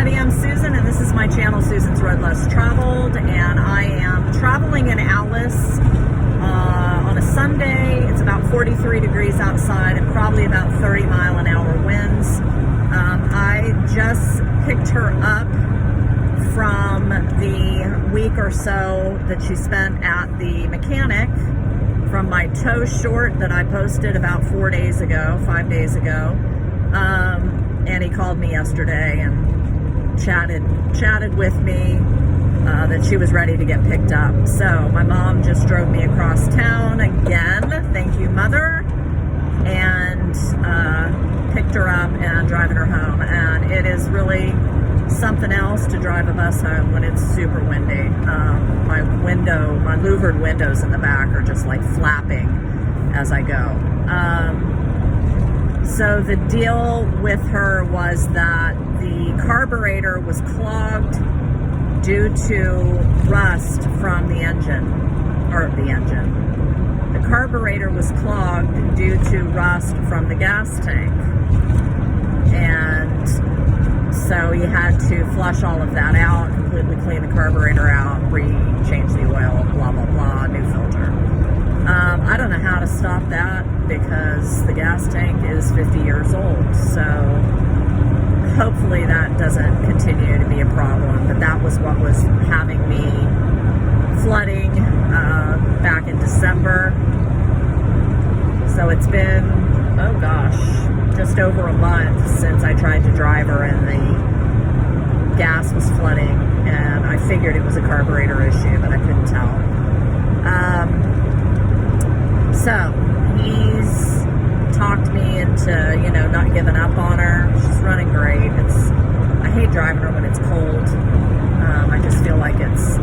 everybody, I'm Susan, and this is my channel, Susan's Road Less Traveled, and I am traveling in Alice on a Sunday. It's about 43 degrees outside and probably about 30-mile-an-hour winds. I just picked her up from the week or so that she spent at the mechanic from my tow short that I posted about 5 days ago. And he called me yesterday and chatted with me that she was ready to get picked up. So my mom just drove me across town again, thank you, Mother, and picked her up and driving her home. And it is really something else to drive a bus home when it's super windy. My louvered windows in the back are just like flapping as I go. So the deal with her was that the carburetor was clogged due to rust from the engine. The carburetor was clogged due to rust from the gas tank. And so you had to flush all of that out, completely clean the carburetor out, change the oil, blah, blah, blah, new filter. I don't know how to stop that because the gas tank is 50 years old. So hopefully that doesn't continue to be a problem. But that was what was having me flooding back in December. So it's been, oh gosh, just over a month since I tried to drive her and the gas was flooding, and I figured it was a carburetor issue, but I couldn't tell. So he's talked me into, not giving up on her. She's running great. I hate driving her when it's cold. I just feel like it's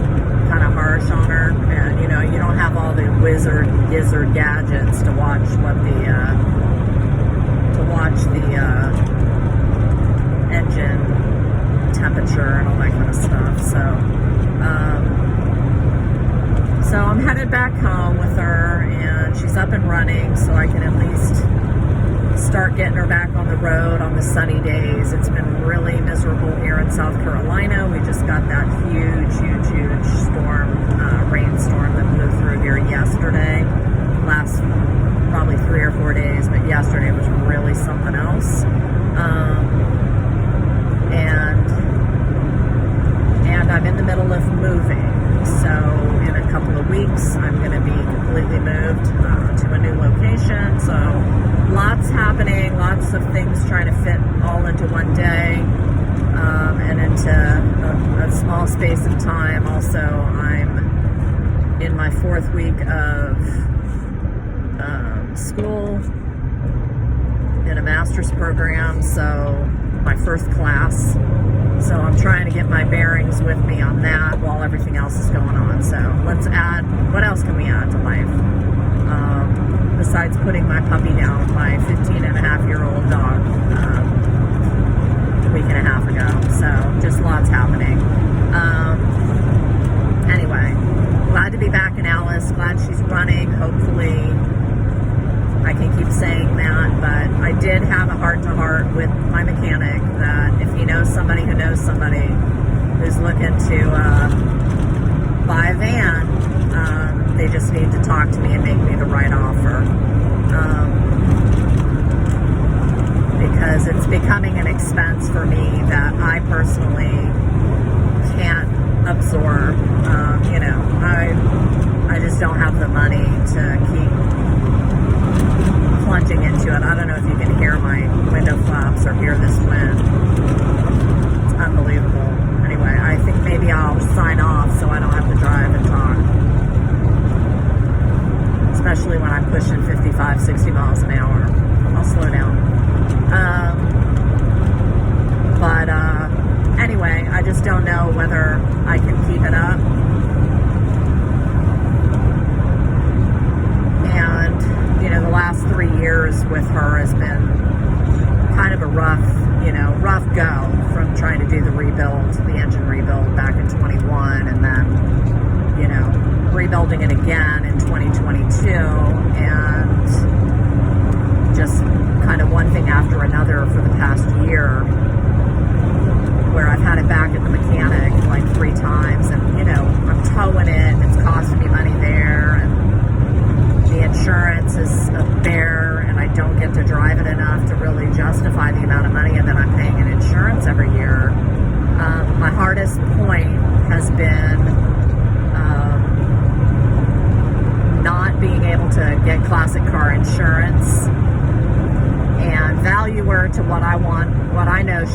kind of harsh on her, and you don't have all the gizzard gadgets to watch the engine temperature and all that kind of stuff. So I'm headed back home with her, and she's up and running, so I can at least start getting her back on the road on the sunny days. It's been really miserable here in South Carolina. We just got that huge rainstorm that blew through here yesterday. Last probably 3 or 4 days, but yesterday was really something else. And I'm in the middle of moving. So in a couple of weeks, I'm going to be completely moved to a new location. So lots happening, lots of things trying to fit all into one day and into a small space of time. Also, I'm in my 4th week of school in a master's program, so my first class. So I'm trying to get my bearings with me on that while everything else is going on. So let's add, what else can we add to life? Besides putting my puppy down, my 15-and-a-half-year-old dog, a week and a half ago. So just lots happening. Anyway, glad to be back in Alice. Glad she's running. Hopefully I can keep saying that, but I did have a heart-to-heart with my mechanic that if he knows somebody who knows somebody who's looking to buy a van, they just need to talk to me and make me the right offer. Because it's becoming an expense for me that I personally can't absorb. I just don't have the money to keep plunging into it. I don't know if you can hear my window flaps or hear this wind. It's unbelievable. Anyway, I think maybe I'll sign off so I don't have to drive and talk. Especially when I'm pushing 55, 60 miles an hour. I'll slow down. Anyway, I just don't know whether I can keep it up. The last 3 years with her has been kind of a rough go from trying to do the engine rebuild back in 21, and then, rebuilding it again in 2022, and just kind of one thing after another for the past year, where I've had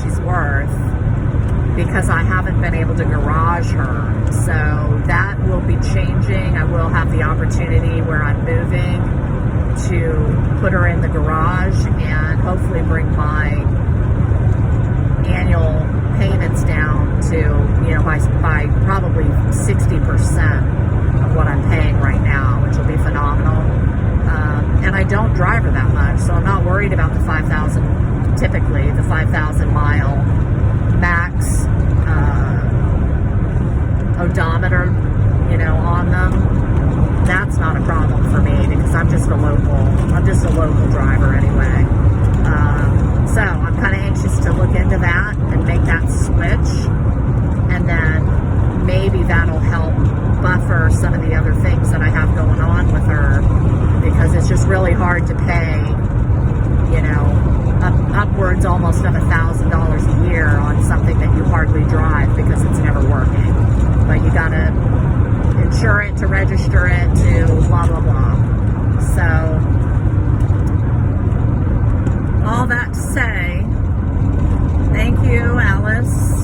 she's worth because I haven't been able to garage her. So that will be changing. I will have the opportunity where I'm moving to put her in the garage and hopefully bring my annual payments down to, you know, by probably 60% of what I'm paying right now, which will be phenomenal. And I don't drive her that much, so I'm not worried about the 5,000, typically the 5,000 mile max odometer, you know, on them. That's not a problem for me because I'm just a local driver anyway. So I'm kind of anxious to look into that and make that switch, and then maybe that'll help buffer some of the other things that I have going on with her, because it's just really hard to pay, you know, upwards almost of $1,000 a year on something that you hardly drive because it's never working. But you gotta insure it, to register it, to blah blah blah. So all that to say, thank you, Alice.